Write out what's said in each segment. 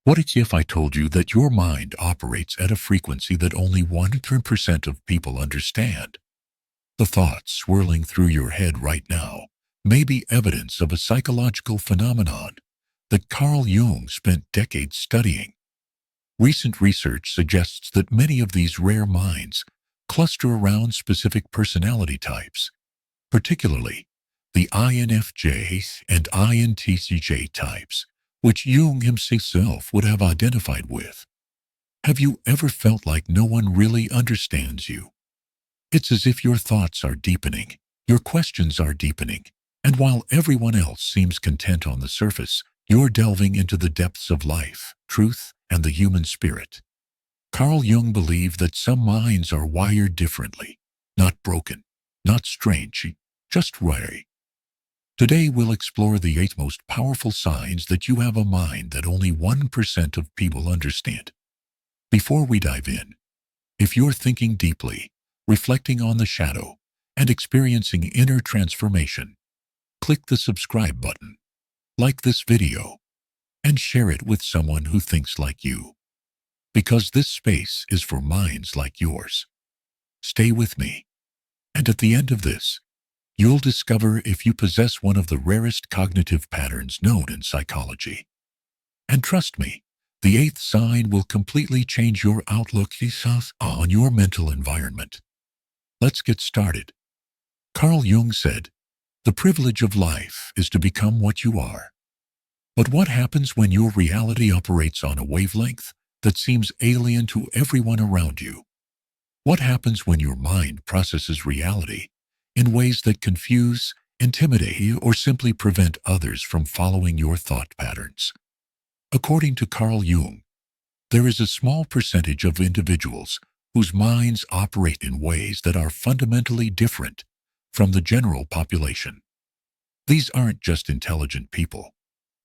What if I told you that your mind operates at a frequency that only 1% of people understand? The thoughts swirling through your head right now may be evidence of a psychological phenomenon that Carl Jung spent decades studying. Recent research suggests that many of these rare minds cluster around specific personality types, particularly the INFJ and INTJ types, which Jung himself would have identified with. Have you ever felt like no one really understands you? It's as if your thoughts are deepening, your questions are deepening, and while everyone else seems content on the surface, you're delving into the depths of life, truth, and the human spirit. Carl Jung believed that some minds are wired differently, not broken, not strange, just rare. Today we'll explore the 8 most powerful signs that you have a mind that only 1% of people understand. Before we dive in, if you're thinking deeply, reflecting on the shadow, and experiencing inner transformation, click the subscribe button, like this video, and share it with someone who thinks like you. Because this space is for minds like yours. Stay with me, and at the end of this, you'll discover if you possess one of the rarest cognitive patterns known in psychology. And trust me, the 8th sign will completely change your outlook on your mental environment. Let's get started. Carl Jung said, "The privilege of life is to become what you are." But what happens when your reality operates on a wavelength that seems alien to everyone around you? What happens when your mind processes reality in ways that confuse, intimidate you, or simply prevent others from following your thought patterns? According to Carl Jung, there is a small percentage of individuals whose minds operate in ways that are fundamentally different from the general population. These aren't just intelligent people.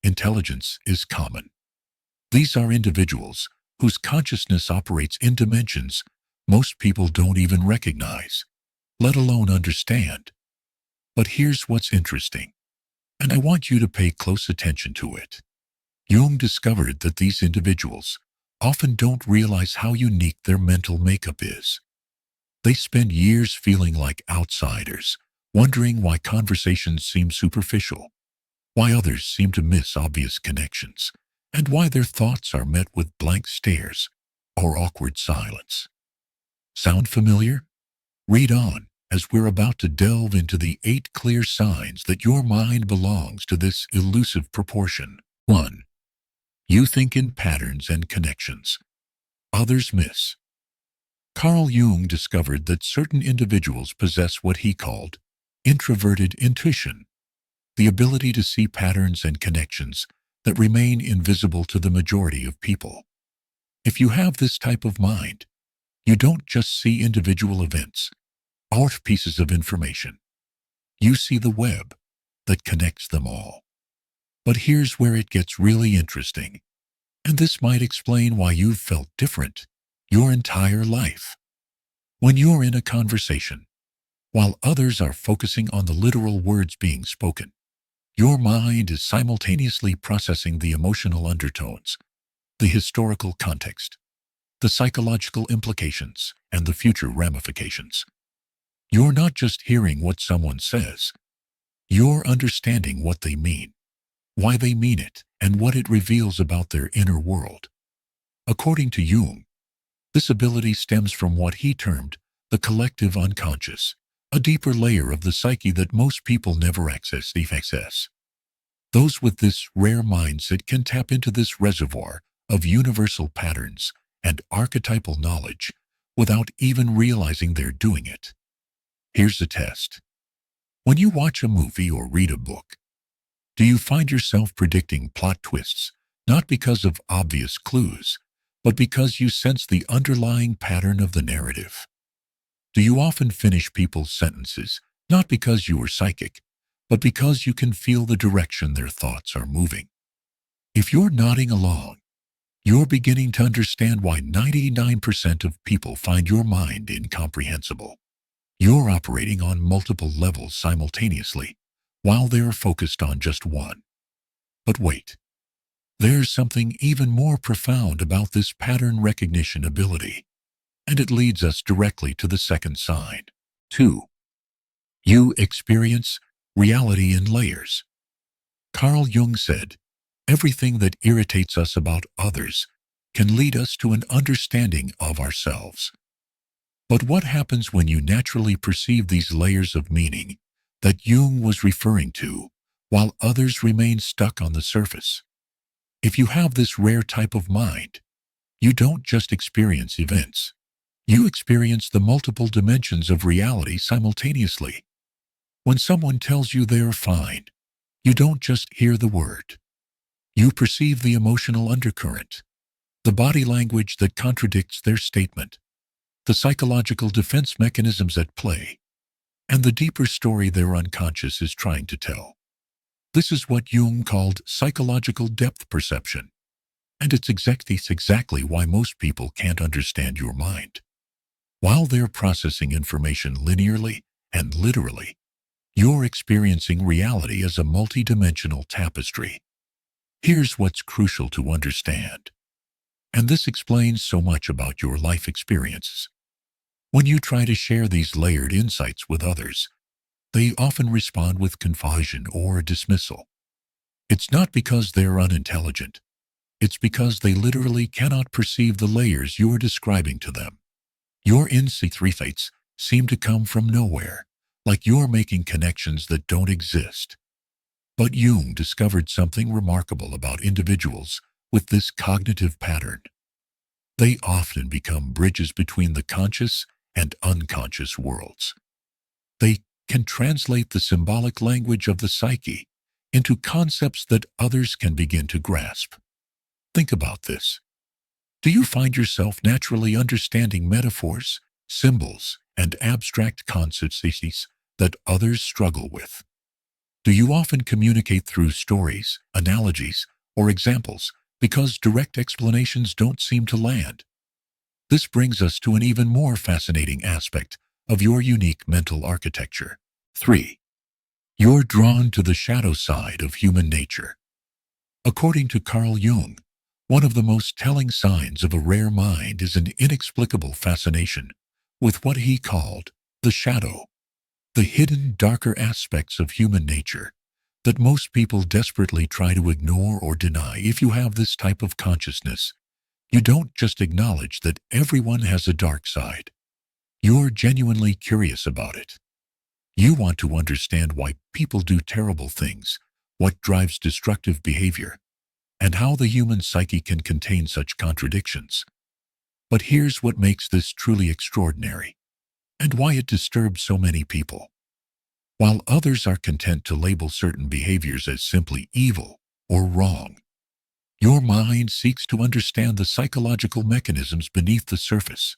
Intelligence is common. These are individuals whose consciousness operates in dimensions most people don't even recognize, let alone understand. But here's what's interesting, and I want you to pay close attention to it. Jung discovered that these individuals often don't realize how unique their mental makeup is. They spend years feeling like outsiders, wondering why conversations seem superficial, why others seem to miss obvious connections, and why their thoughts are met with blank stares or awkward silence. Sound familiar? Read on, as we're about to delve into the 8 clear signs that your mind belongs to this elusive proportion. 1. You think in patterns and connections. Others miss. Carl Jung discovered that certain individuals possess what he called introverted intuition, the ability to see patterns and connections that remain invisible to the majority of people. If you have this type of mind, you don't just see individual events or pieces of information. You see the web that connects them all. But here's where it gets really interesting, and this might explain why you've felt different your entire life. When you're in a conversation, while others are focusing on the literal words being spoken, your mind is simultaneously processing the emotional undertones, the historical context, the psychological implications, and the future ramifications. You're not just hearing what someone says, you're understanding what they mean, why they mean it, and what it reveals about their inner world. According to Jung, this ability stems from what he termed the collective unconscious, a deeper layer of the psyche that most people never access. Those with this rare mindset can tap into this reservoir of universal patterns and archetypal knowledge without even realizing they're doing it. Here's a test. When you watch a movie or read a book, do you find yourself predicting plot twists, not because of obvious clues, but because you sense the underlying pattern of the narrative? Do you often finish people's sentences, not because you are psychic, but because you can feel the direction their thoughts are moving? If you're nodding along, you're beginning to understand why 99% of people find your mind incomprehensible. You're operating on multiple levels simultaneously, while they're focused on just one. But wait, There's something even more profound about this pattern recognition ability, and it leads us directly to the second sign. 2. You experience reality in layers. Carl Jung said, everything that irritates us about others can lead us to an understanding of ourselves. But what happens when you naturally perceive these layers of meaning that Jung was referring to, while others remain stuck on the surface? If you have this rare type of mind, you don't just experience events. You experience the multiple dimensions of reality simultaneously. When someone tells you they are fine, you don't just hear the word. You perceive the emotional undercurrent, the body language that contradicts their statement, the psychological defense mechanisms at play, and the deeper story their unconscious is trying to tell. This is what Jung called psychological depth perception, and it's exactly why most people can't understand your mind. While they're processing information linearly and literally, you're experiencing reality as a multidimensional tapestry. Here's what's crucial to understand, and this explains so much about your life experiences. When you try to share these layered insights with others, they often respond with confusion or dismissal. It's not because they're unintelligent. It's because they literally cannot perceive the layers you're describing to them. Your insights seem to come from nowhere, like you're making connections that don't exist. But Jung discovered something remarkable about individuals with this cognitive pattern. They often become bridges between the conscious and unconscious worlds. They can translate the symbolic language of the psyche into concepts that others can begin to grasp. Think about this. Do you find yourself naturally understanding metaphors, symbols, and abstract concepts that others struggle with? Do you often communicate through stories, analogies, or examples because direct explanations don't seem to land? This brings us to an even more fascinating aspect of your unique mental architecture. 3. You're drawn to the shadow side of human nature. According to Carl Jung, one of the most telling signs of a rare mind is an inexplicable fascination with what he called the shadow, the hidden, darker aspects of human nature that most people desperately try to ignore or deny. If you have this type of consciousness, you don't just acknowledge that everyone has a dark side. You're genuinely curious about it. You want to understand why people do terrible things, what drives destructive behavior, and how the human psyche can contain such contradictions. But here's what makes this truly extraordinary, and why it disturbs so many people. While others are content to label certain behaviors as simply evil or wrong, your mind seeks to understand the psychological mechanisms beneath the surface.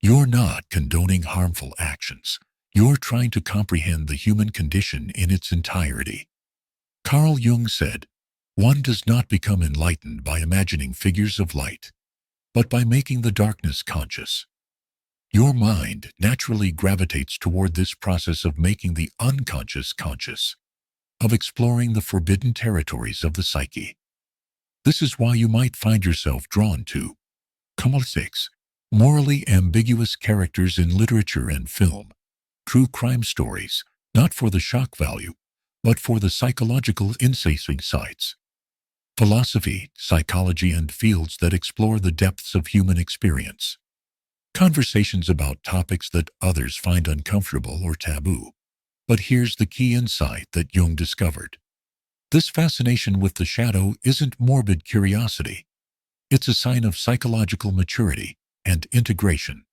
You're not condoning harmful actions. You're trying to comprehend the human condition in its entirety. Carl Jung said, one does not become enlightened by imagining figures of light, but by making the darkness conscious. Your mind naturally gravitates toward this process of making the unconscious conscious, of exploring the forbidden territories of the psyche. This is why you might find yourself drawn to 6. Morally ambiguous characters in literature and film, true crime stories, not for the shock value, but for the psychological insights. Philosophy, psychology, and fields that explore the depths of human experience. Conversations about topics that others find uncomfortable or taboo. But here's the key insight that Jung discovered. This fascination with the shadow isn't morbid curiosity. It's a sign of psychological maturity and integration.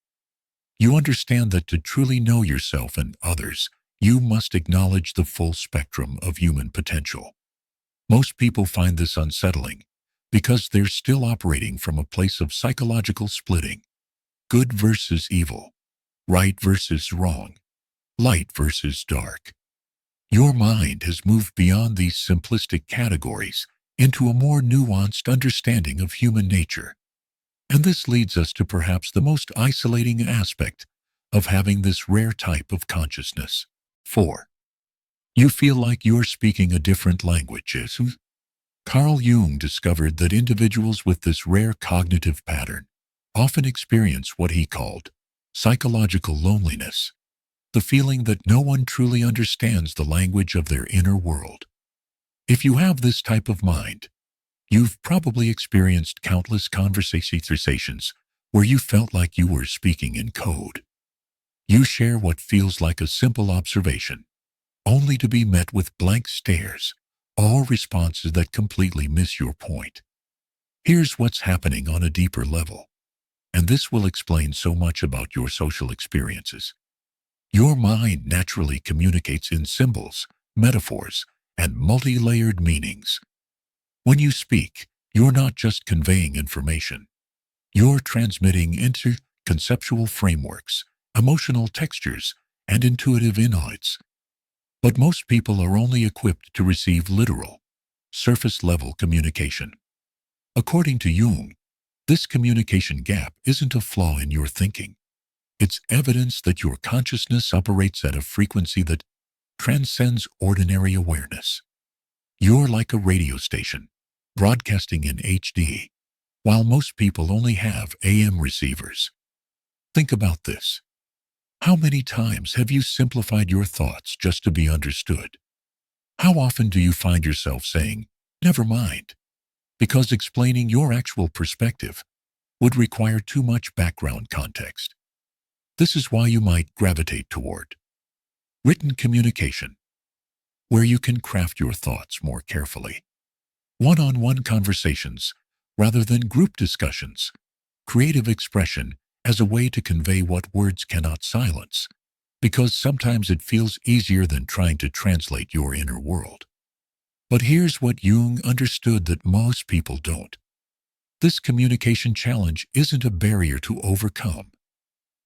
You understand that to truly know yourself and others, you must acknowledge the full spectrum of human potential. Most people find this unsettling because they're still operating from a place of psychological splitting. Good versus evil, right versus wrong, light versus dark. Your mind has moved beyond these simplistic categories into a more nuanced understanding of human nature. And this leads us to perhaps the most isolating aspect of having this rare type of consciousness. 4. You feel like you're speaking a different language. Carl Jung discovered that individuals with this rare cognitive pattern often experience what he called psychological loneliness, the feeling that no one truly understands the language of their inner world. If you have this type of mind, you've probably experienced countless conversations where you felt like you were speaking in code. You share what feels like a simple observation, only to be met with blank stares, all responses that completely miss your point. Here's what's happening on a deeper level, and this will explain so much about your social experiences. Your mind naturally communicates in symbols, metaphors, and multi-layered meanings. When you speak, you're not just conveying information. You're transmitting into conceptual frameworks, emotional textures, and intuitive insights. But most people are only equipped to receive literal, surface-level communication. According to Jung, this communication gap isn't a flaw in your thinking. It's evidence that your consciousness operates at a frequency that transcends ordinary awareness. You're like a radio station, broadcasting in HD, while most people only have AM receivers. Think about this. How many times have you simplified your thoughts just to be understood? How often do you find yourself saying, "Never mind," because explaining your actual perspective would require too much background context? This is why you might gravitate toward written communication, where you can craft your thoughts more carefully. One-on-one conversations, rather than group discussions. Creative expression as a way to convey what words cannot silence, because sometimes it feels easier than trying to translate your inner world. But here's what Jung understood that most people don't. This communication challenge isn't a barrier to overcome.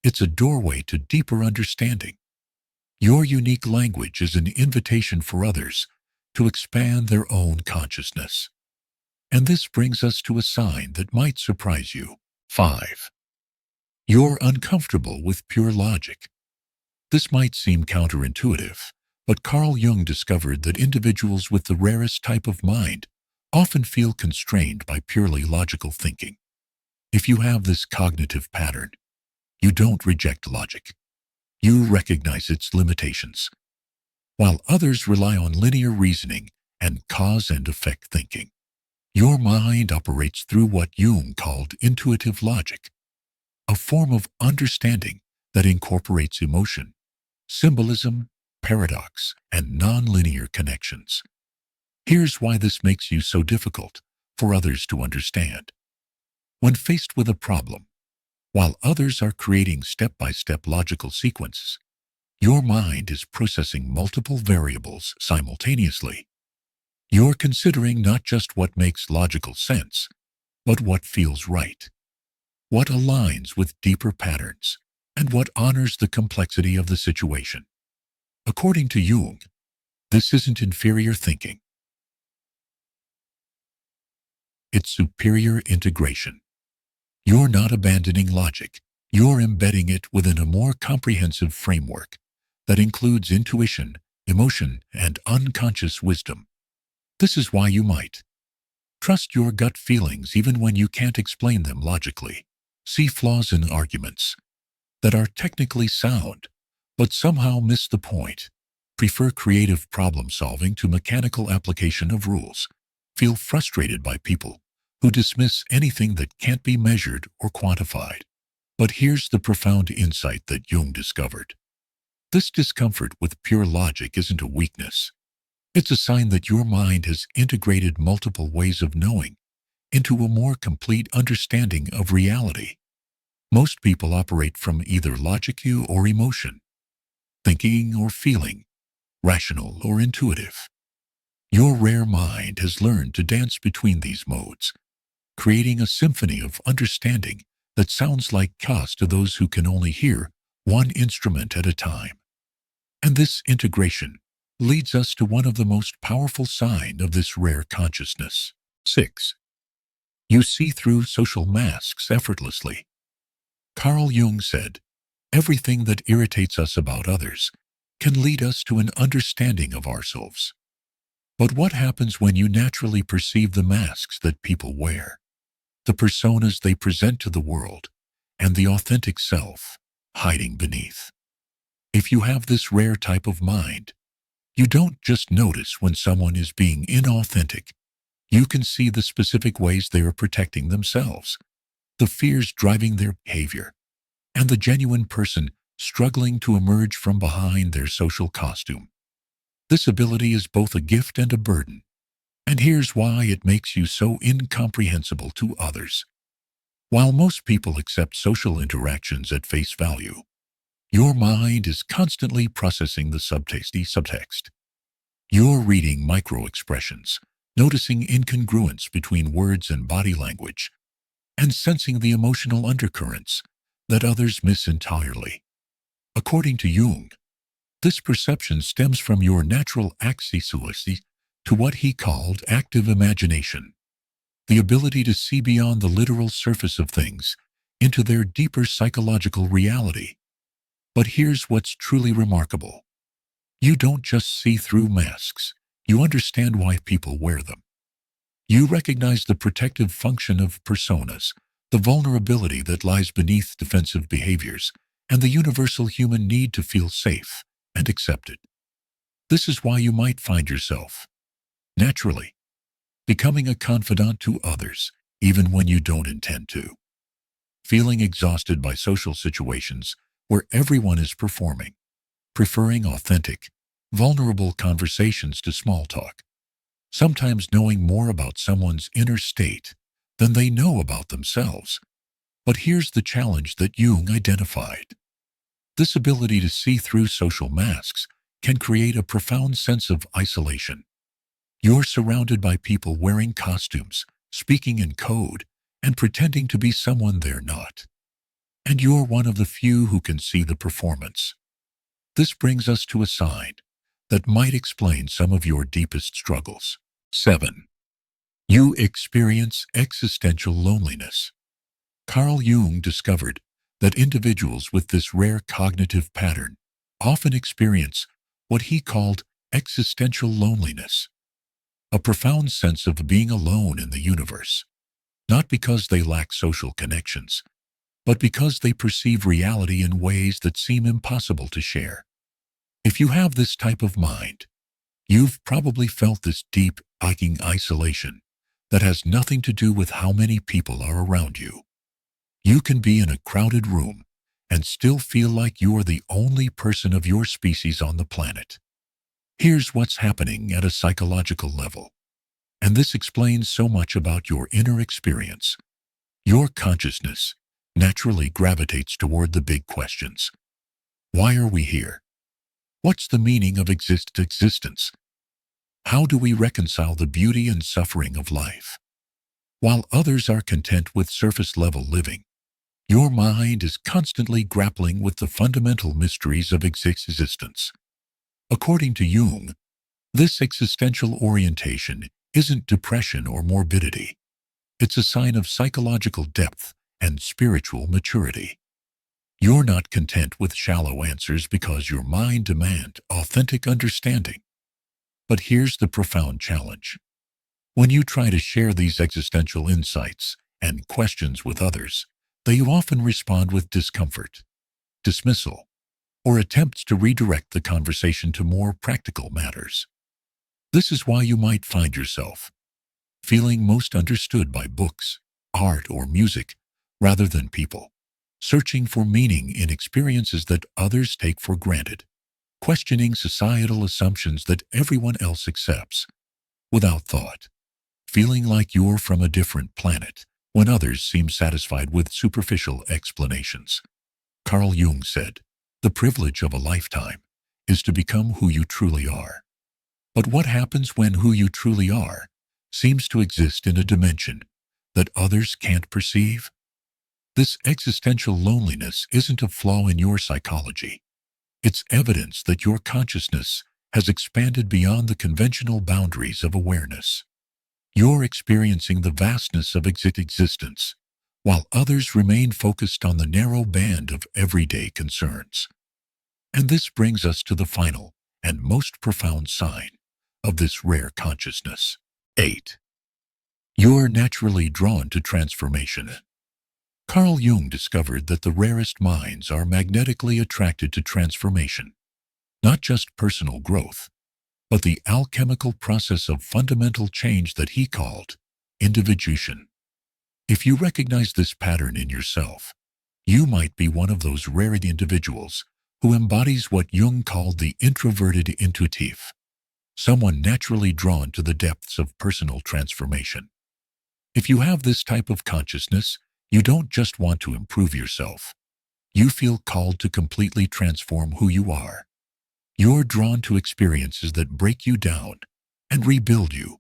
It's a doorway to deeper understanding. Your unique language is an invitation for others to expand their own consciousness. And this brings us to a sign that might surprise you. 5. You're uncomfortable with pure logic. This might seem counterintuitive, but Carl Jung discovered that individuals with the rarest type of mind often feel constrained by purely logical thinking. If you have this cognitive pattern, you don't reject logic. You recognize its limitations. While others rely on linear reasoning and cause and effect thinking, your mind operates through what Jung called intuitive logic, a form of understanding that incorporates emotion, symbolism, paradox, and nonlinear connections. Here's why this makes you so difficult for others to understand. When faced with a problem, while others are creating step-by-step logical sequences, your mind is processing multiple variables simultaneously. You're considering not just what makes logical sense, but what feels right, what aligns with deeper patterns, and what honors the complexity of the situation. According to Jung, this isn't inferior thinking. It's superior integration. You're not abandoning logic. You're embedding it within a more comprehensive framework that includes intuition, emotion, and unconscious wisdom. This is why you might trust your gut feelings even when you can't explain them logically. See flaws in arguments that are technically sound, but somehow miss the point. Prefer creative problem solving to mechanical application of rules. Feel frustrated by people who dismiss anything that can't be measured or quantified. But here's the profound insight that Jung discovered. This discomfort with pure logic isn't a weakness. It's a sign that your mind has integrated multiple ways of knowing into a more complete understanding of reality. Most people operate from either logic or emotion, thinking or feeling, rational or intuitive. Your rare mind has learned to dance between these modes, creating a symphony of understanding that sounds like chaos to those who can only hear one instrument at a time. And this integration leads us to one of the most powerful signs of this rare consciousness. 6. You see through social masks effortlessly. Carl Jung said, "Everything that irritates us about others can lead us to an understanding of ourselves." But what happens when you naturally perceive the masks that people wear, the personas they present to the world, and the authentic self hiding beneath? If you have this rare type of mind, you don't just notice when someone is being inauthentic. You can see the specific ways they are protecting themselves, the fears driving their behavior, and the genuine person struggling to emerge from behind their social costume. This ability is both a gift and a burden, and here's why it makes you so incomprehensible to others. While most people accept social interactions at face value, your mind is constantly processing the subtext. You're reading micro-expressions, noticing incongruence between words and body language, and sensing the emotional undercurrents that others miss entirely. According to Jung, this perception stems from your natural accessory to what he called active imagination, the ability to see beyond the literal surface of things into their deeper psychological reality. But here's what's truly remarkable. You don't just see through masks, you understand why people wear them. You recognize the protective function of personas, the vulnerability that lies beneath defensive behaviors, and the universal human need to feel safe and accepted. This is why you might find yourself, naturally, becoming a confidant to others, even when you don't intend to. Feeling exhausted by social situations where everyone is performing, preferring authentic, vulnerable conversations to small talk, sometimes knowing more about someone's inner state than they know about themselves. But here's the challenge that Jung identified. This ability to see through social masks can create a profound sense of isolation. You're surrounded by people wearing costumes, speaking in code, and pretending to be someone they're not. And you're one of the few who can see the performance. This brings us to a sign that might explain some of your deepest struggles. 7. You experience existential loneliness. Carl Jung discovered that individuals with this rare cognitive pattern often experience what he called existential loneliness, a profound sense of being alone in the universe, not because they lack social connections, but because they perceive reality in ways that seem impossible to share. If you have this type of mind, you've probably felt this deep, aching isolation that has nothing to do with how many people are around you. You can be in a crowded room and still feel like you're the only person of your species on the planet. Here's what's happening at a psychological level, and this explains so much about your inner experience. Your consciousness naturally gravitates toward the big questions. Why are we here? What's the meaning of existence? How do we reconcile the beauty and suffering of life? While others are content with surface-level living, your mind is constantly grappling with the fundamental mysteries of existence. According to Jung, this existential orientation isn't depression or morbidity. It's a sign of psychological depth and spiritual maturity. You're not content with shallow answers because your mind demands authentic understanding. But here's the profound challenge. When you try to share these existential insights and questions with others, they often respond with discomfort, dismissal, or attempts to redirect the conversation to more practical matters. This is why you might find yourself feeling most understood by books, art, or music rather than people, searching for meaning in experiences that others take for granted, questioning societal assumptions that everyone else accepts without thought, feeling like you're from a different planet when others seem satisfied with superficial explanations. Carl Jung said, "The privilege of a lifetime is to become who you truly are." But what happens when who you truly are seems to exist in a dimension that others can't perceive? This existential loneliness isn't a flaw in your psychology. It's evidence that your consciousness has expanded beyond the conventional boundaries of awareness. You're experiencing the vastness of existence, while others remain focused on the narrow band of everyday concerns. And this brings us to the final and most profound sign of this rare consciousness. 8. You're naturally drawn to transformation. Carl Jung discovered that the rarest minds are magnetically attracted to transformation, not just personal growth, but the alchemical process of fundamental change that he called individuation. If you recognize this pattern in yourself, you might be one of those rare individuals who embodies what Jung called the introverted intuitive, someone naturally drawn to the depths of personal transformation. If you have this type of consciousness, you don't just want to improve yourself. You feel called to completely transform who you are. You're drawn to experiences that break you down and rebuild you,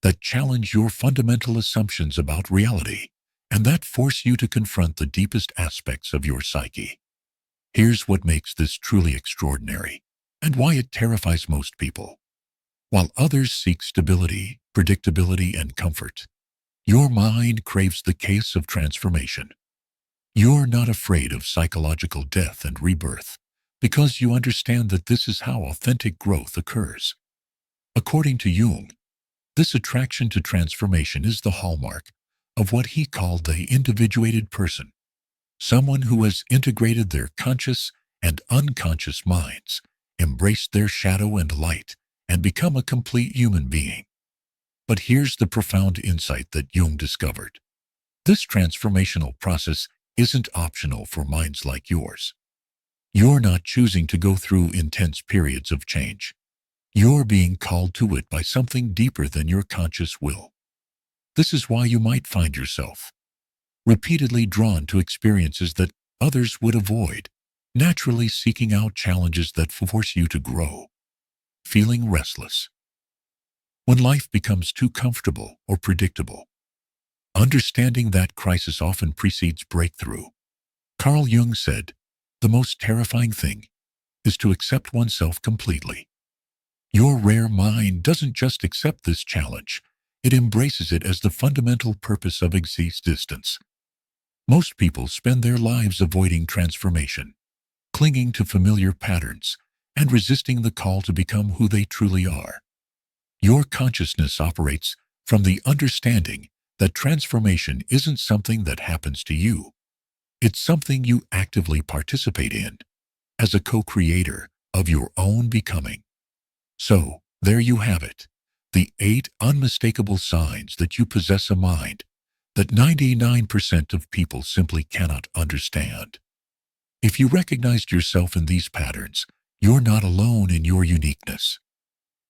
that challenge your fundamental assumptions about reality, and that force you to confront the deepest aspects of your psyche. Here's what makes this truly extraordinary, and why it terrifies most people. While others seek stability, predictability, and comfort, your mind craves the case of transformation. You're not afraid of psychological death and rebirth because you understand that this is how authentic growth occurs. According to Jung, this attraction to transformation is the hallmark of what he called the individuated person, someone who has integrated their conscious and unconscious minds, embraced their shadow and light, and become a complete human being. But here's the profound insight that Jung discovered. This transformational process isn't optional for minds like yours. You're not choosing to go through intense periods of change. You're being called to it by something deeper than your conscious will. This is why you might find yourself repeatedly drawn to experiences that others would avoid, naturally seeking out challenges that force you to grow, feeling restless when life becomes too comfortable or predictable. Understanding that crisis often precedes breakthrough. Carl Jung said, "The most terrifying thing is to accept oneself completely." Your rare mind doesn't just accept this challenge, it embraces it as the fundamental purpose of existence. Most people spend their lives avoiding transformation, clinging to familiar patterns, and resisting the call to become who they truly are. Your consciousness operates from the understanding that transformation isn't something that happens to you. It's something you actively participate in as a co-creator of your own becoming. So, there you have it, the 8 unmistakable signs that you possess a mind that 99% of people simply cannot understand. If you recognized yourself in these patterns, you're not alone in your uniqueness.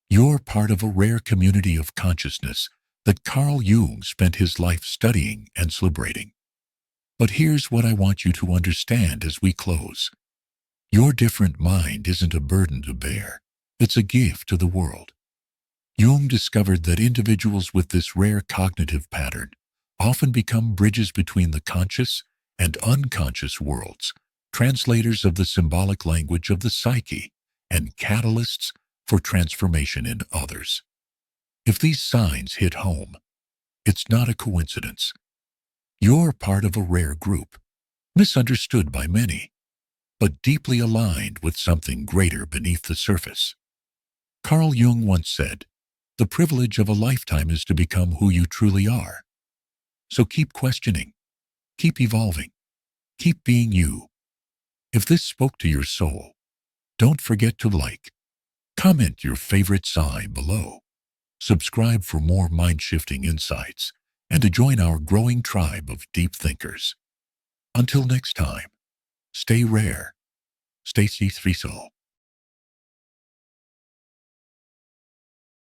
You're part of a rare community of consciousness that Carl Jung spent his life studying and celebrating. But here's what I want you to understand as we close. Your different mind isn't a burden to bear. It's a gift to the world. Jung discovered that individuals with this rare cognitive pattern often become bridges between the conscious and unconscious worlds, translators of the symbolic language of the psyche, and catalysts for transformation in others. If these signs hit home, it's not a coincidence. You're part of a rare group, misunderstood by many, but deeply aligned with something greater beneath the surface. Carl Jung once said, "The privilege of a lifetime is to become who you truly are." So keep questioning, keep evolving, keep being you. If this spoke to your soul, don't forget to like, comment your favorite sign below, subscribe for more mind-shifting insights, and to join our growing tribe of deep thinkers. Until next time, stay rare, stay C3soul.